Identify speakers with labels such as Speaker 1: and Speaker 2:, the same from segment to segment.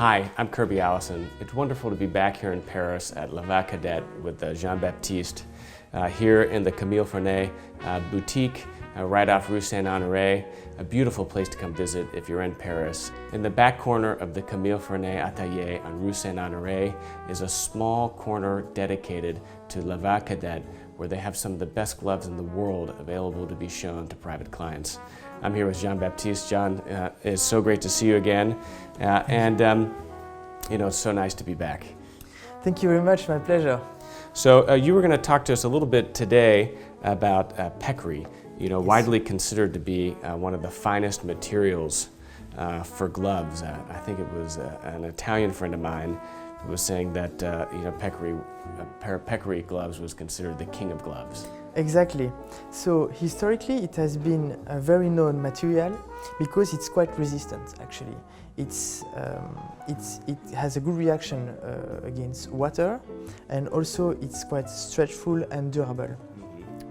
Speaker 1: Hi, I'm Kirby Allison. It's wonderful to be back here in Paris at Lavabre Cadet with Jean-Baptiste here in the Camille Fernet boutique right off Rue Saint-Honoré, a beautiful place to come visit if you're in Paris. In the back corner of the Camille Fernet Atelier on Rue Saint-Honoré is a small corner dedicated to Lavabre Cadet, where they have some of the best gloves in the world available to be shown to private clients. I'm here with Jean-Baptiste. John, it's so great to see you again, you know, it's so nice to be back.
Speaker 2: Thank you very much, my pleasure.
Speaker 1: So you were going to talk to us a little bit today about Peccary, you know, widely considered to be one of the finest materials for gloves. I think it was an Italian friend of mine who was saying that you know, a pair of Peccary gloves was considered the king of gloves.
Speaker 2: Exactly. So historically it has been a very known material because it's quite resistant actually. It has a good reaction against water, and also it's quite stretchful and durable.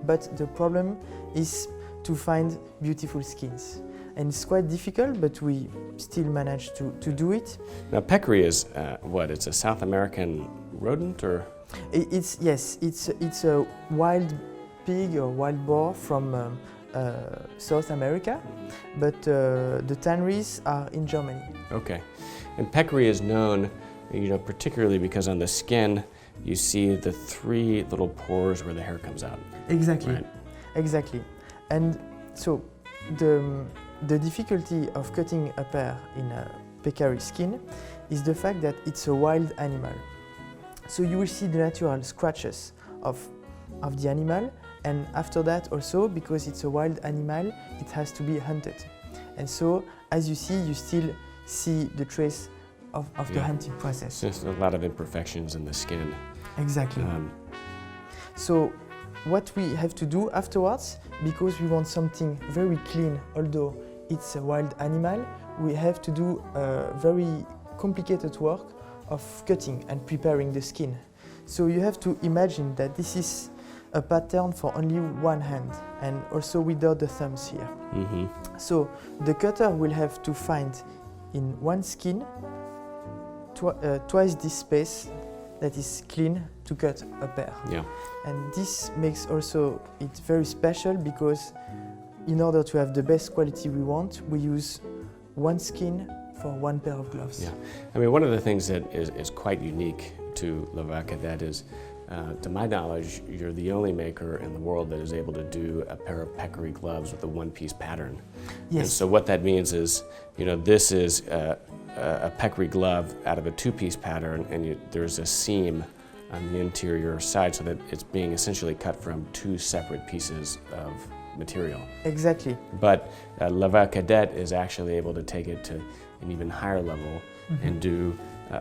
Speaker 2: But the problem is to find beautiful skins. And it's quite difficult, but we still manage to do it.
Speaker 1: Now Peccary is what? It's a South American rodent, or?
Speaker 2: Yes, it's a wild pig or wild boar from South America, but the tanneries are in Germany.
Speaker 1: Okay, and Peccary is known, you know, particularly because on the skin you see the three little pores where the hair comes out.
Speaker 2: Exactly,
Speaker 1: right?
Speaker 2: Exactly. And so the difficulty of cutting a pair in a Peccary skin is the fact that it's a wild animal. So you will see the natural scratches of the animal, and after that also, because it's a wild animal, it has to be hunted. And so, as you see, you still see the trace of the hunting process.
Speaker 1: There's a lot of imperfections in the skin.
Speaker 2: Exactly. So what we have to do afterwards, because we want something very clean, although it's a wild animal, we have to do a very complicated work of cutting and preparing the skin. So you have to imagine that this is a pattern for only one hand, and also without the thumbs here.
Speaker 1: Mm-hmm.
Speaker 2: So the cutter will have to find in one skin twice this space that is clean to cut a pair.
Speaker 1: Yeah.
Speaker 2: And this makes also it very special, because in order to have the best quality we want, we use one skin for one pair of gloves.
Speaker 1: Yeah, I mean, one of the things that is quite unique to Lavabre Cadet is, to my knowledge, you're the only maker in the world that is able to do a pair of Peccary gloves with a one-piece pattern.
Speaker 2: Yes.
Speaker 1: And so what that means is, you know, this is a Peccary glove out of a two-piece pattern, and there's a seam on the interior side, so that it's being essentially cut from two separate pieces of material.
Speaker 2: Exactly.
Speaker 1: But Lavabre Cadet is actually able to take it to an even higher level and do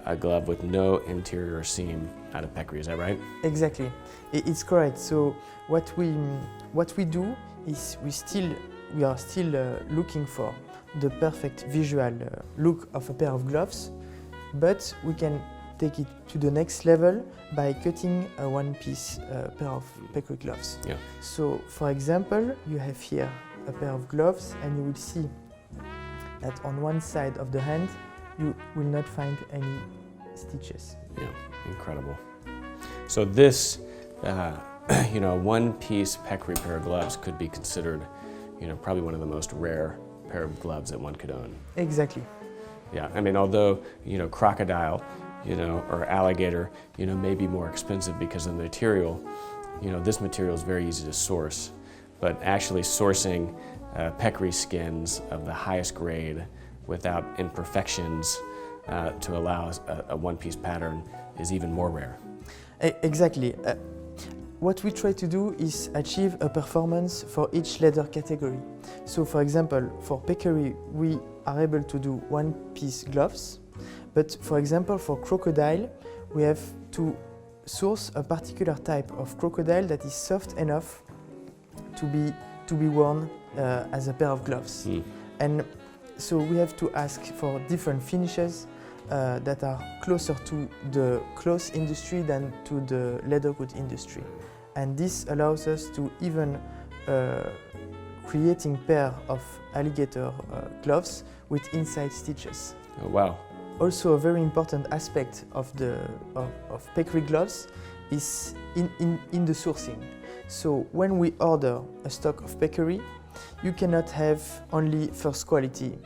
Speaker 1: a glove with no interior seam out of Peccary. Is that right?
Speaker 2: Exactly. It's correct. So what we do is we are still looking for the perfect visual look of a pair of gloves, but we can take it to the next level by cutting a one-piece pair of Peccary gloves.
Speaker 1: Yeah.
Speaker 2: So, for example, you have here a pair of gloves, and you will see that on one side of the hand you will not find any stitches.
Speaker 1: Yeah, incredible. So this, you know, one-piece Peccary pair of gloves could be considered, you know, probably one of the most rare pair of gloves that one could own.
Speaker 2: Exactly.
Speaker 1: Yeah, I mean, although, you know, crocodile, you know, or alligator, you know, may be more expensive because of the material, you know, this material is very easy to source. But actually sourcing Peccary skins of the highest grade without imperfections to allow a one-piece pattern is even more rare.
Speaker 2: Exactly. What we try to do is achieve a performance for each leather category. So, for example, for Peccary, we are able to do one-piece gloves. But for example, for crocodile, we have to source a particular type of crocodile that is soft enough to be worn as a pair of gloves. And so we have to ask for different finishes that are closer to the cloth industry than to the leather good industry. And this allows us to even creating pair of alligator gloves with inside stitches.
Speaker 1: Oh, wow.
Speaker 2: also a very important aspect of Peccary gloves is in the sourcing. So when we order a stock of Peccary, you cannot have only first quality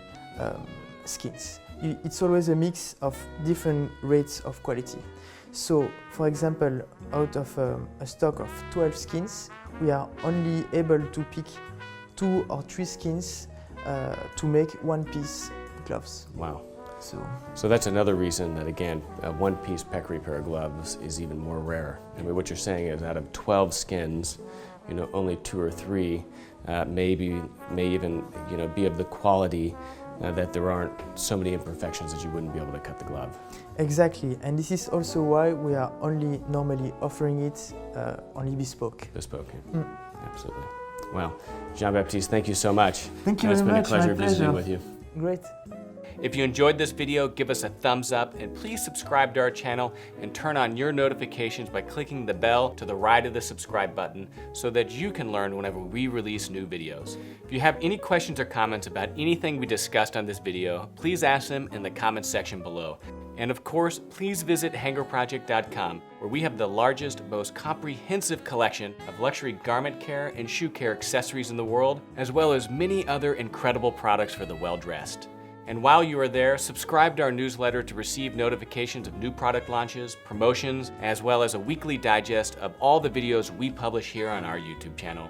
Speaker 2: skins. It's always a mix of different rates of quality. So, for example, out of a stock of 12 skins, we are only able to pick 2 or 3 skins to make one-piece gloves.
Speaker 1: Wow. So that's another reason that, again, a one-piece Peccary pair of gloves is even more rare. I mean, what you're saying is out of 12 skins, only 2 or 3 may even be of the quality that there aren't so many imperfections that you wouldn't be able to cut the glove.
Speaker 2: Exactly, and this is also why we are only normally offering it only bespoke.
Speaker 1: Bespoke, yeah. Absolutely. Well, Jean-Baptiste, thank you so much.
Speaker 2: Thank you very much.
Speaker 1: It's been a pleasure visiting with you.
Speaker 2: Great.
Speaker 1: If you enjoyed this video, give us a thumbs up and please subscribe to our channel and turn on your notifications by clicking the bell to the right of the subscribe button so that you can learn whenever we release new videos. If you have any questions or comments about anything we discussed on this video, please ask them in the comments section below. And of course, please visit hangerproject.com, where we have the largest, most comprehensive collection of luxury garment care and shoe care accessories in the world, as well as many other incredible products for the well-dressed. And while you are there, subscribe to our newsletter to receive notifications of new product launches, promotions, as well as a weekly digest of all the videos we publish here on our YouTube channel.